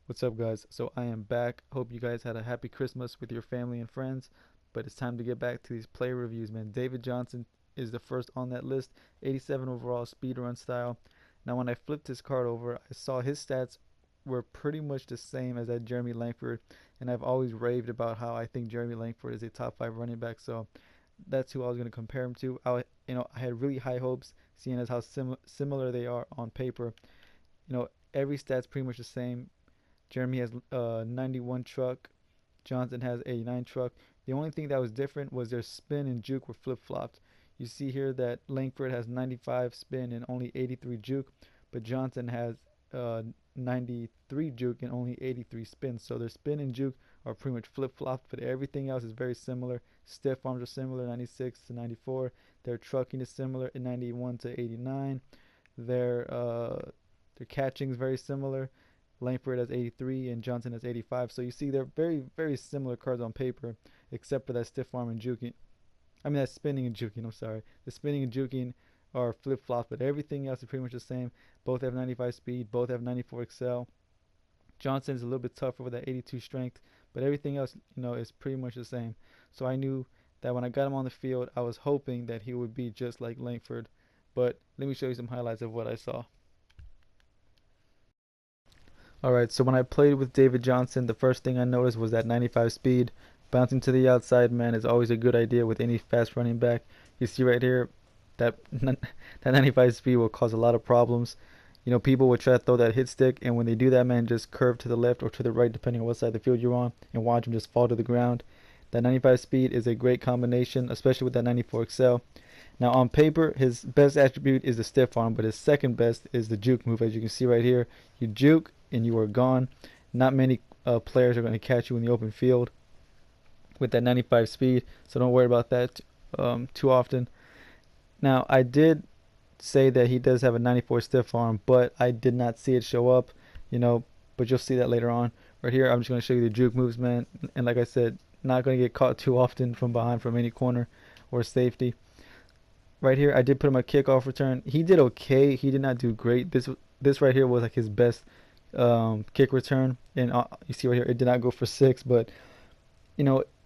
What's up, guys? So I am back. Hope you guys had a happy Christmas with your family and friends. But it's time to get back to these player reviews, man. David Johnson is the first on that list. 87 overall, speed run style. Now, when I flipped his card over, I saw his stats were pretty much the same as that Jeremy Langford. And I've always raved about how I think Jeremy Langford is a top five running back. So that's who I was going to compare him to. I had really high hopes, seeing as how similar they are on paper. Every stat's pretty much the same. Jeremy has 91 truck. Johnson has 89 truck. The only thing that was different was their spin and juke were flip flopped. You see here that Langford has 95 spin and only 83 juke, but Johnson has uh, 93 juke and only 83 spin. So their spin and juke are pretty much flip flopped, but everything else is very similar. Stiff arms are similar, 96 to 94. Their trucking is similar, 91 to 89. Their catching is very similar. Langford has 83 and Johnson has 85. So you see they're very, very similar cards on paper, except for that stiff arm and juking. I mean that spinning and juking. I'm sorry. The spinning and juking are flip flops, but everything else is pretty much the same. Both have 95 speed. Both have 94 excel. Johnson's a little bit tougher with that 82 strength, but everything else, is pretty much the same. So I knew that when I got him on the field, I was hoping that he would be just like Langford. But let me show you some highlights of what I saw. Alright, so when I played with David Johnson, the first thing I noticed was that 95 speed. Bouncing to the outside, man, is always a good idea with any fast running back. You see right here, that that 95 speed will cause a lot of problems. People will try to throw that hit stick, and when they do that, man, just curve to the left or to the right, depending on what side of the field you're on, and watch them just fall to the ground. That 95 speed is a great combination, especially with that 94 excel. Now, on paper, his best attribute is the stiff arm, but his second best is the juke move. As you can see right here, you juke and you are gone. Not many players are going to catch you in the open field with that 95 speed, so don't worry about that too often. Now, I did say that he does have a 94 stiff arm, but I did not see it show up, but you'll see that later on. Right here, I'm just going to show you the juke moves, man. And like I said, not going to get caught too often from behind from any corner or safety. Right here, I did put him a kickoff return. He did okay. He did not do great. This right here was like his best kick return, and you see right here, it did not go for 6. But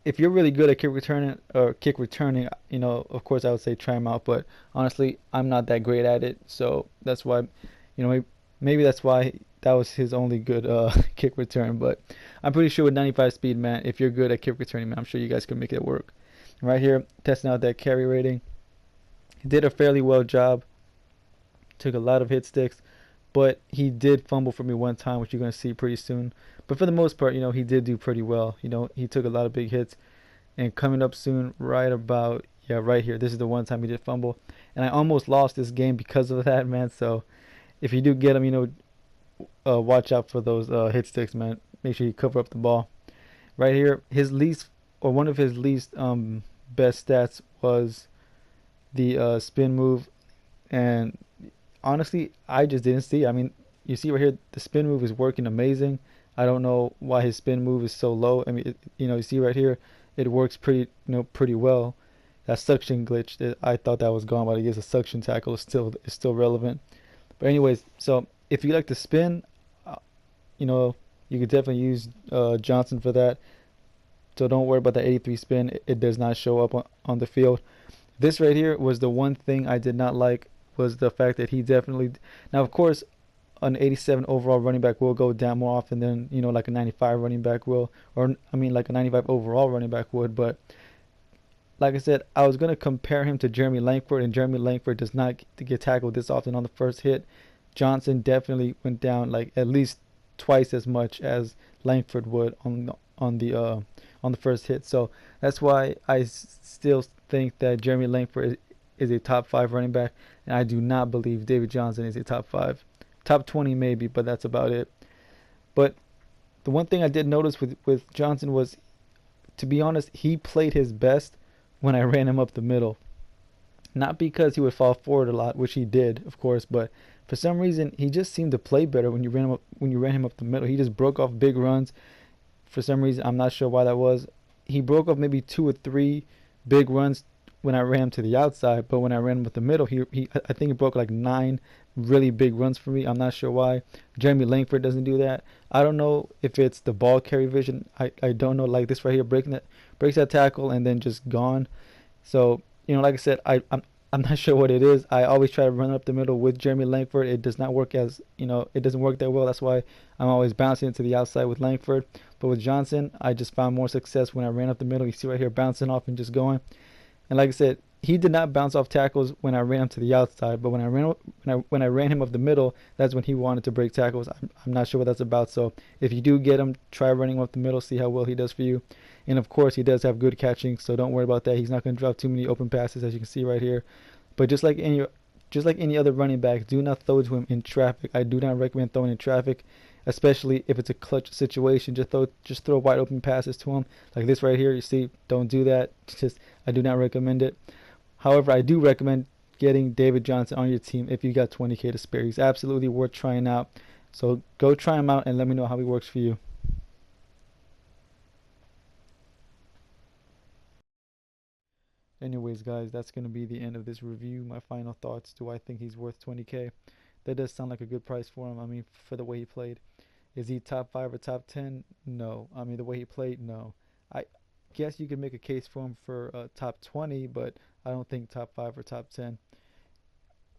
if you're really good at kick returning, of course I would say try him out. But honestly, I'm not that great at it, so that's why, maybe that's why that was his only good kick return. But I'm pretty sure with 95 speed, man, if you're good at kick returning, man, I'm sure you guys can make it work. Right here, testing out that carry rating. He did a fairly well job. Took a lot of hit sticks, but he did fumble for me one time, which you're going to see pretty soon. But for the most part, he did do pretty well. He took a lot of big hits. And coming up soon, right about, yeah, right here, this is the one time he did fumble. And I almost lost this game because of that, man. So if you do get him, watch out for those hit sticks, man. Make sure you cover up the ball. Right here, one of his least best stats was the spin move. And honestly, I just didn't see. I mean, you see right here, the spin move is working amazing. I don't know why his spin move is so low. I mean, you see right here, it works pretty well. That suction glitch, I thought that was gone, but I guess the suction tackle is still relevant. But anyways, so if you like to spin, uh, you could definitely use Johnson for that. So don't worry about the 83 spin. It does not show up on the field. This right here was the one thing I did not like, was the fact that he definitely, now of course an 87 overall running back will go down more often than like a 95 running back will, or I mean like a 95 overall running back would. But like I said, I was going to compare him to Jeremy Langford, and Jeremy Langford does not get tackled this often on the first hit. Johnson definitely went down like at least twice as much as Langford would on the first hit. So that's why I still think that Jeremy Langford is a top 5 running back, and I do not believe David Johnson is a top 5. Top 20 maybe, but that's about it. But the one thing I did notice with Johnson was, to be honest, he played his best when I ran him up the middle. Not because he would fall forward a lot, which he did, of course, but for some reason he just seemed to play better when you ran him up the middle. He just broke off big runs. For some reason, I'm not sure why that was. He broke off maybe 2 or 3 big runs when I ran him to the outside, but when I ran him with the middle, I think he broke like 9 really big runs for me. I'm not sure why. Jeremy Langford doesn't do that. I don't know if it's the ball carry vision. I don't know. Like this right here, breaks that tackle and then just gone. So, like I said, I'm not sure what it is. I always try to run up the middle with Jeremy Langford. It does not work it doesn't work that well. That's why I'm always bouncing it to the outside with Langford. But with Johnson, I just found more success when I ran up the middle. You see right here, bouncing off and just going. And like I said, he did not bounce off tackles when I ran him to the outside, but when I ran him up the middle, that's when he wanted to break tackles. I'm not sure what that's about. So if you do get him, try running him up the middle, see how well he does for you. And of course, he does have good catching, so don't worry about that. He's not going to drop too many open passes, as you can see right here. But just like any other running back, do not throw to him in traffic. I do not recommend throwing in traffic, especially if it's a clutch situation. Just throw wide open passes to him, like this right here. You see, don't do that. I do not recommend it. However, I do recommend getting David Johnson on your team if you got 20K to spare. He's absolutely worth trying out. So go try him out and let me know how he works for you. Anyways, guys, that's going to be the end of this review. My final thoughts. Do I think he's worth 20K? That does sound like a good price for him. I mean, for the way he played. Is he top 5 or top 10? No. I mean, the way he played, no. I guess you could make a case for him for top 20, but I don't think top 5 or top 10.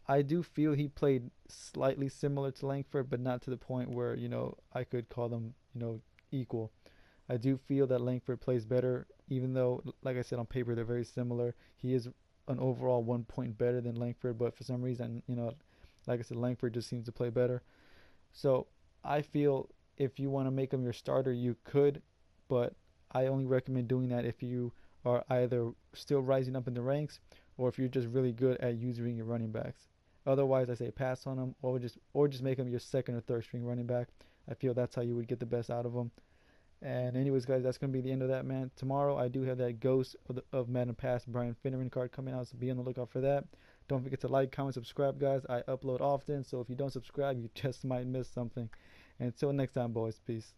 I do feel he played slightly similar to Langford, but not to the point where, I could call them, equal. I do feel that Langford plays better, even though, like I said, on paper they're very similar. He is an overall 1 point better than Langford, but for some reason, like I said, Langford just seems to play better. So I feel if you want to make him your starter, you could, but I only recommend doing that if you are either still rising up in the ranks or if you're just really good at using your running backs. Otherwise, I say pass on him or just make him your second or third string running back. I feel that's how you would get the best out of him. And anyways, guys, that's gonna be the end of that, man. Tomorrow I do have that Ghost of Madden Past Brian Finneran card coming out, so be on the lookout for that. Don't forget to like, comment, subscribe, guys. I upload often, so if you don't subscribe, you just might miss something. And until next time, boys, peace.